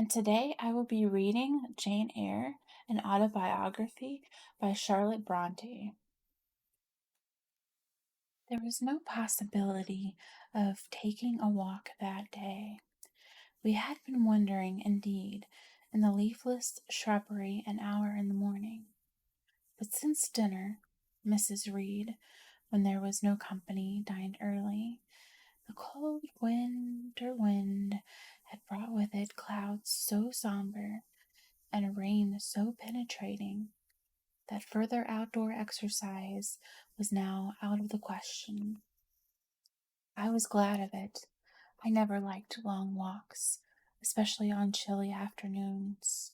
And today I will be reading Jane Eyre, an autobiography by Charlotte Bronte. There was no possibility of taking a walk that day. We had been wandering, indeed, in the leafless shrubbery an hour in the morning. But since dinner, Mrs. Reed, when there was no company, dined early. The cold winter wind had brought with it clouds so somber and a rain so penetrating that further outdoor exercise was now out of the question. I was glad of it. I never liked long walks, especially on chilly afternoons.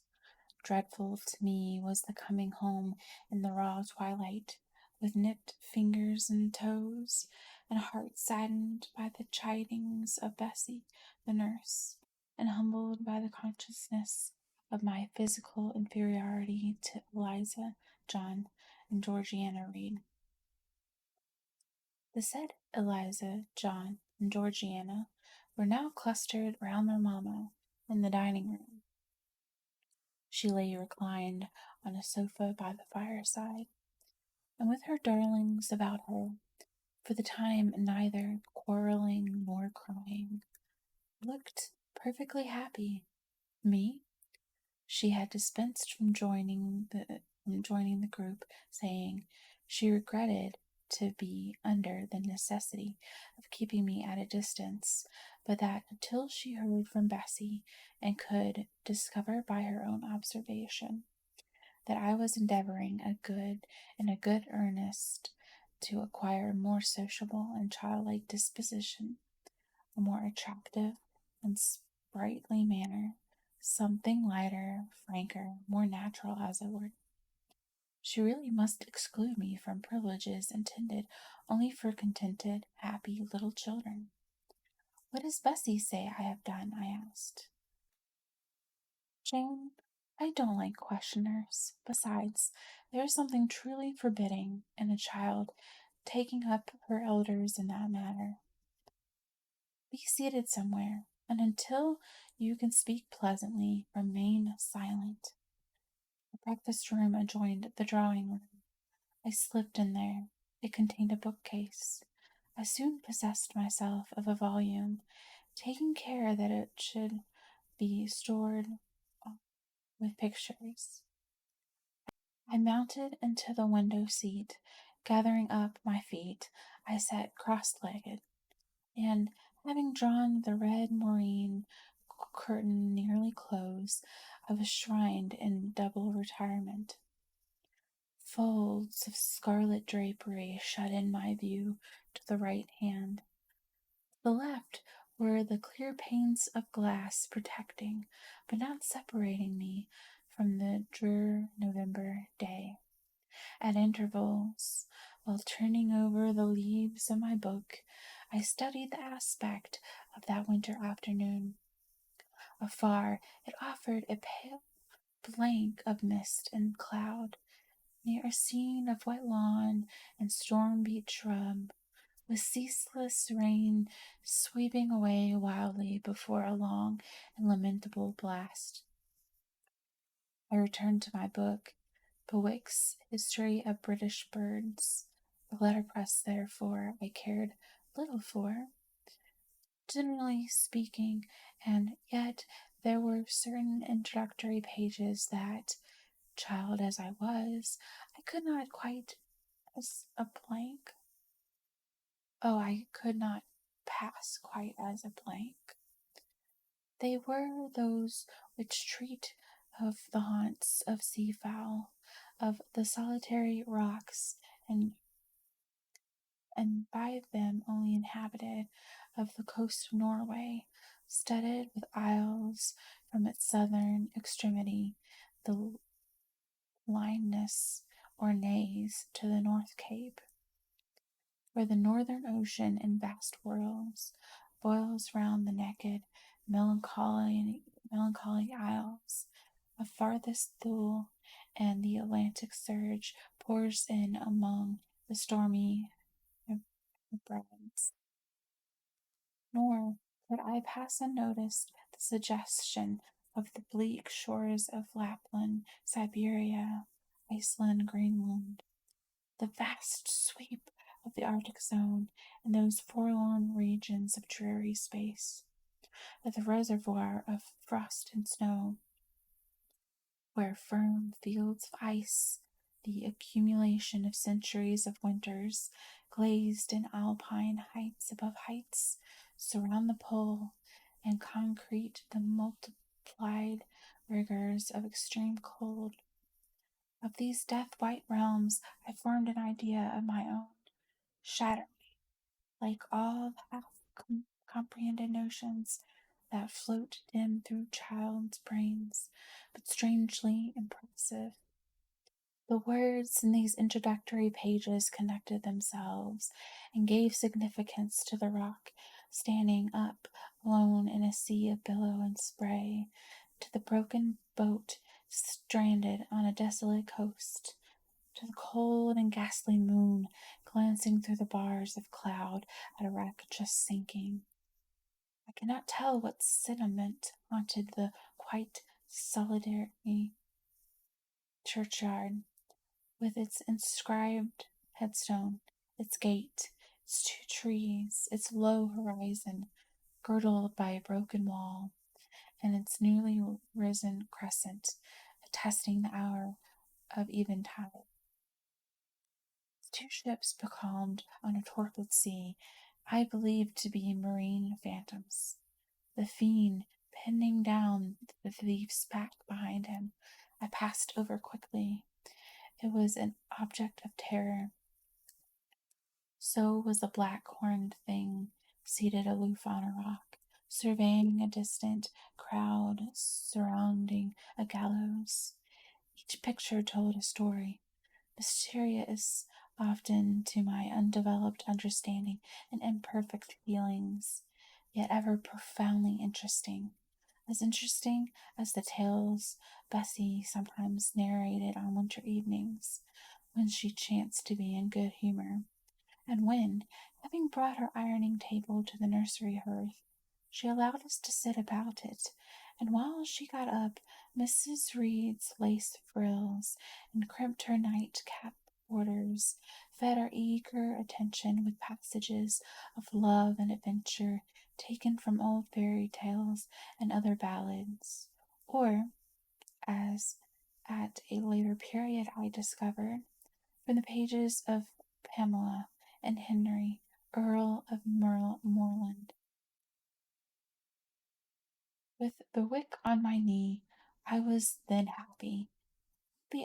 Dreadful to me was the coming home in the raw twilight, with nipped fingers and toes, and heart saddened by the chidings of Bessie, the nurse, and humbled by the consciousness of my physical inferiority to Eliza, John, and Georgiana Reed. The said Eliza, John, and Georgiana were now clustered round their mamma in the dining room. She lay reclined on a sofa by the fireside, and with her darlings about her, for the time neither quarrelling nor crying, looked perfectly happy. Me, she had dispensed from joining the group, saying she regretted to be under the necessity of keeping me at a distance, but that until she heard from Bessie and could discover by her own observation that I was endeavoring in a good earnest to acquire a more sociable and childlike disposition, a more attractive and sprightly manner, something lighter, franker, more natural, as it were. She really must exclude me from privileges intended only for contented, happy little children. What does Bessie say I have done? I asked. Jane, I don't like questioners. Besides, there is something truly forbidding in a child taking up her elders in that manner. Be seated somewhere, and until you can speak pleasantly, remain silent. The breakfast room adjoined the drawing room. I slipped in there. It contained a bookcase. I soon possessed myself of a volume, taking care that it should be stored with pictures. I mounted into the window seat. Gathering up my feet, I sat cross-legged, and having drawn the red moreen curtain nearly close, I was shrined in double retirement. Folds of scarlet drapery shut in my view to the right hand. To the left were the clear panes of glass protecting, but not separating me from the drear November day. At intervals, while turning over the leaves of my book, I studied the aspect of that winter afternoon. Afar, it offered a pale blank of mist and cloud, near a scene of white lawn and storm-beat shrub, with ceaseless rain sweeping away wildly before a long and lamentable blast. I returned to my book, Bewick's History of British Birds. The letterpress, therefore, I cared little for, generally speaking, and yet there were certain introductory pages that, child as I was, I could not quite as a blank. Oh, I could not pass quite as a blank. They were those which treat of the haunts of seafowl, of the solitary rocks and by them only inhabited, of the coast of Norway, studded with isles from its southern extremity, the Linus or Naze to the North Cape, where the northern ocean in vast whirls boils round the naked, melancholy isles of farthest Thule, and the Atlantic surge pours in among the stormy Hebrides. Nor could I pass unnoticed the suggestion of the bleak shores of Lapland, Siberia, Iceland, Greenland, the vast sweep of the Arctic zone, and those forlorn regions of dreary space, at the reservoir of frost and snow, where firm fields of ice, the accumulation of centuries of winters, glazed in alpine heights above heights, surround the pole, and concrete the multiplied rigors of extreme cold. Of these death-white realms I formed an idea of my own, shattered, like all half-comprehended notions that float dim through child's brains, but strangely impressive. The words in these introductory pages connected themselves and gave significance to the rock standing up alone in a sea of billow and spray, to the broken boat stranded on a desolate coast, to the cold and ghastly moon glancing through the bars of cloud at a wreck just sinking. I cannot tell what sentiment haunted the quite solitary churchyard, with its inscribed headstone, its gate, its two trees, its low horizon, girdled by a broken wall, and its newly risen crescent, attesting the hour of eventide. Two ships becalmed on a torpid sea, I believed to be marine phantoms. The fiend pinning down the thief's back behind him, I passed over quickly. It was an object of terror. So was the black-horned thing, seated aloof on a rock, surveying a distant crowd surrounding a gallows. Each picture told a story, mysterious often to my undeveloped understanding and imperfect feelings, yet ever profoundly interesting. As interesting as the tales Bessie sometimes narrated on winter evenings, when she chanced to be in good humor, and when, having brought her ironing table to the nursery hearth, she allowed us to sit about it, and while she got up Mrs. Reed's lace frills and crimped her nightcap borders, fed our eager attention with passages of love and adventure taken from old fairy tales and other ballads, or, as at a later period I discovered, from the pages of Pamela and Henry, Earl of Morland. With the wick on my knee, I was then happy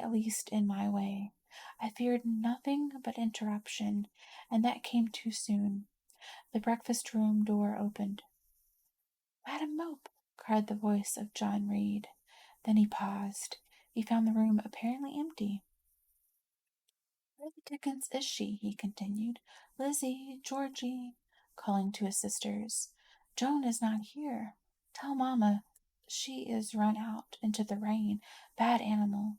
at least in my way. I feared nothing but interruption, and that came too soon. The breakfast room door opened. "Madam Mope!" cried the voice of John Reed. Then he paused. He found the room apparently empty. "Where the dickens is she?" he continued. "Lizzie, Georgie," calling to his sisters. "Joan is not here. Tell mamma she is run out into the rain. Bad animal."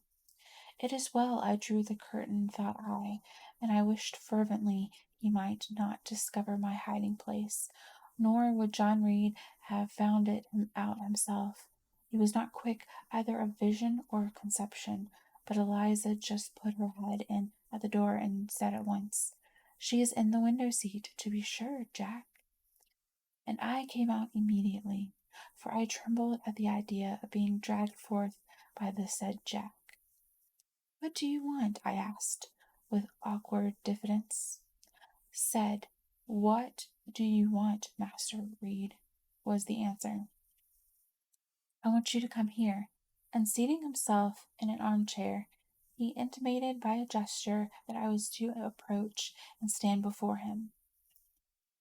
It is well I drew the curtain, thought I, and I wished fervently he might not discover my hiding place, nor would John Reed have found it out himself. He was not quick either of vision or conception, but Eliza just put her head in at the door and said at once, "She is in the window seat, to be sure, Jack." And I came out immediately, for I trembled at the idea of being dragged forth by the said Jack. "What do you want?" I asked, with awkward diffidence. "Said, what do you want, Master Reed?" was the answer. "I want you to come here." And seating himself in an armchair, he intimated by a gesture that I was to approach and stand before him.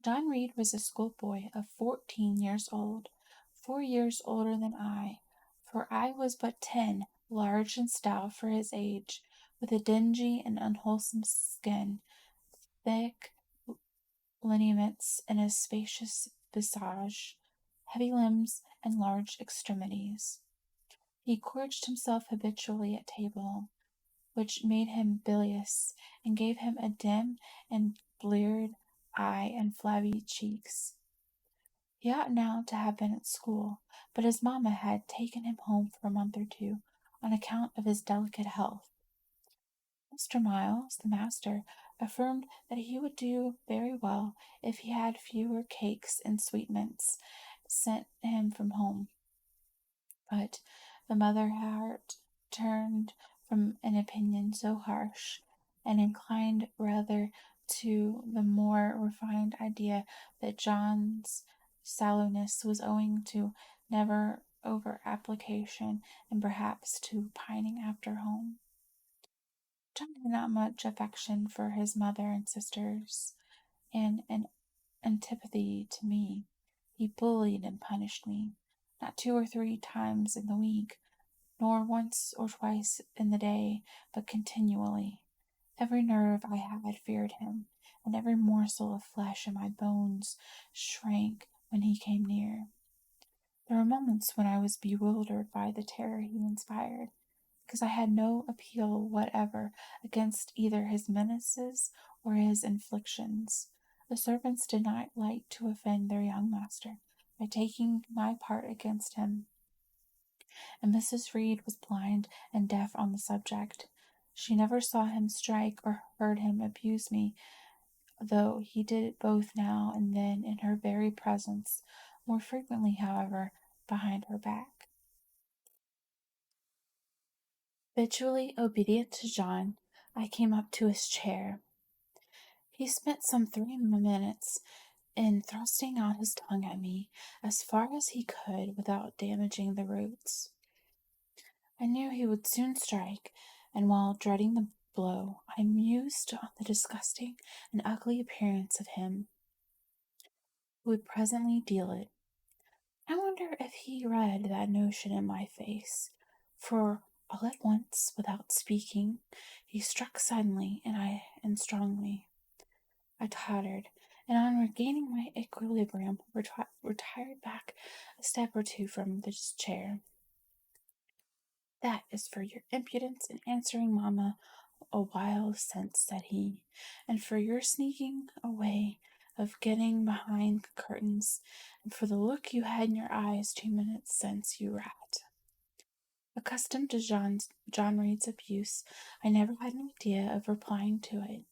John Reed was a schoolboy of 14 years old, 4 years older than I, for I was but 10, large and stout for his age, with a dingy and unwholesome skin, thick lineaments in a spacious visage, heavy limbs, and large extremities. He gorged himself habitually at table, which made him bilious, and gave him a dim and bleared eye and flabby cheeks. He ought now to have been at school, but his mamma had taken him home for a month or two on account of his delicate health. Mr. Miles, the master, affirmed that he would do very well if he had fewer cakes and sweetmeats sent him from home. But the mother heart turned from an opinion so harsh, and inclined rather to the more refined idea that John's sallowness was owing to never over application and perhaps to pining after home. John had not much affection for his mother and sisters, and an antipathy to me. He bullied and punished me, not 2 or 3 times in the week, nor once or twice in the day, but continually. Every nerve I had feared him, and every morsel of flesh in my bones shrank when he came near. There were moments when I was bewildered by the terror he inspired, because I had no appeal whatever against either his menaces or his inflictions. The servants did not like to offend their young master by taking my part against him, and Mrs. Reed was blind and deaf on the subject. She never saw him strike or heard him abuse me, though he did it both now and then in her very presence, more frequently, however, behind her back. Habitually obedient to John, I came up to his chair. He spent some 3 minutes in thrusting out his tongue at me as far as he could without damaging the roots. I knew he would soon strike, and while dreading the blow, I mused on the disgusting and ugly appearance of him who would presently deal it. I wonder if he read that notion in my face, for all at once, without speaking, he struck suddenly and strongly. I tottered, and on regaining my equilibrium, retired back a step or two from this chair. "That is for your impudence in answering mamma a while since," said he, "and for your sneaking away of getting behind the curtains, and for the look you had in your eyes 2 minutes since, you rat." Accustomed to John Reed's abuse, I never had an idea of replying to it.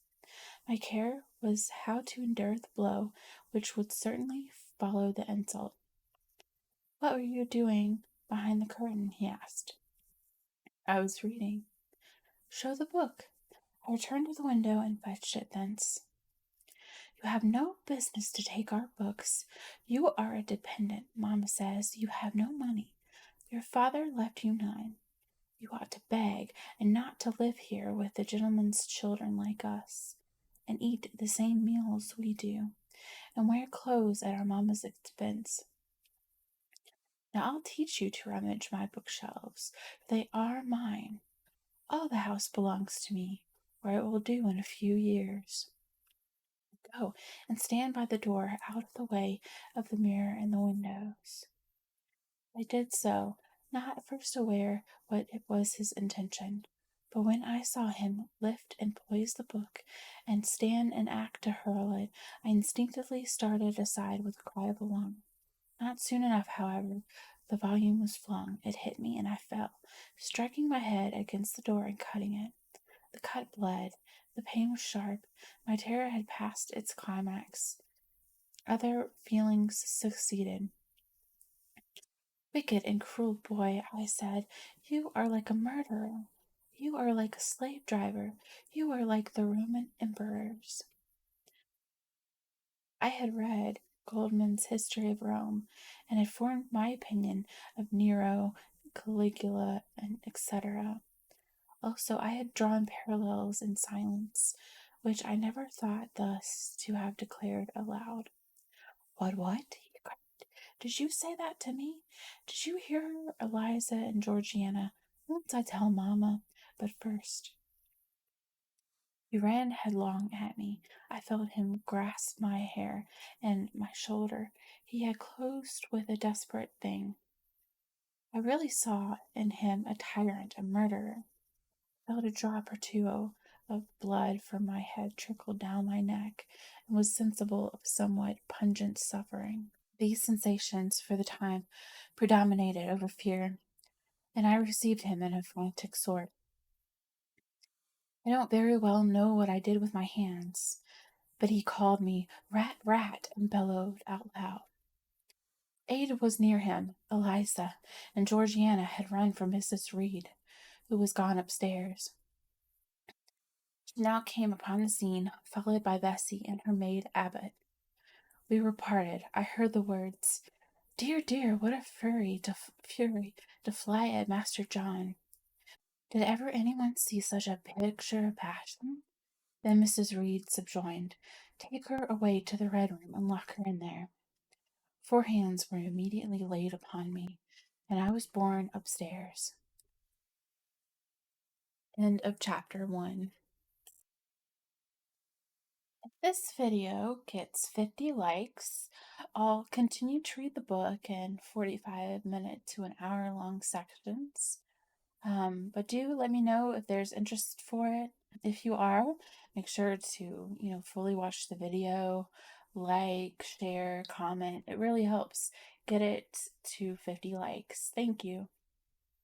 My care was how to endure the blow which would certainly follow the insult. "What were you doing behind the curtain?" he asked. "I was reading." "Show the book." I returned to the window and fetched it thence. "You have no business to take our books. You are a dependent. Mamma says you have no money. Your father left you none. You ought to beg, and not to live here with the gentlemen's children like us, and eat the same meals we do, and wear clothes at our mamma's expense. Now I'll teach you to rummage my bookshelves, for they are mine. All the house belongs to me, or it will do in a few years. Go and stand by the door out of the way of the mirror and the windows." I did so, not at first aware what it was his intention, but when I saw him lift and poise the book, and stand and act to hurl it, I instinctively started aside with a cry of alarm. Not soon enough, however, the volume was flung, it hit me, and I fell, striking my head against the door and cutting it. The cut bled, the pain was sharp, my terror had passed its climax. Other feelings succeeded. "Wicked and cruel boy," I said, "you are like a murderer. You are like a slave driver. You are like the Roman emperors." I had read Goldman's History of Rome, and had formed my opinion of Nero, Caligula, and etc. Also, I had drawn parallels in silence, which I never thought thus to have declared aloud. What?" he cried. "Did you say that to me? Did you hear her, Eliza and Georgiana? Won't I tell mamma? But first—" He ran headlong at me. I felt him grasp my hair and my shoulder. He had closed with a desperate thing. I really saw in him a tyrant, a murderer. I felt a drop or two of blood from my head trickle down my neck, and was sensible of somewhat pungent suffering. These sensations, for the time, predominated over fear, and I received him in a frantic sort. I don't very well know what I did with my hands, but he called me rat, rat, and bellowed out loud. Ada was near him. Eliza and Georgiana had run for Mrs. Reed, who was gone upstairs. She now came upon the scene, followed by Bessie and her maid Abbot. We were parted. I heard the words, "Dear, dear, what a fury to fly at Master John! Did ever anyone see such a picture of passion?" Then Mrs. Reed subjoined, "Take her away to the Red Room and lock her in there." 4 hands were immediately laid upon me, and I was borne upstairs. End of chapter 1. If this video gets 50 likes, I'll continue to read the book in 45-minute to an hour-long sections. But do let me know if there's interest for it. If you are, make sure to, fully watch the video, like, share, comment. It really helps get it to 50 likes. Thank you.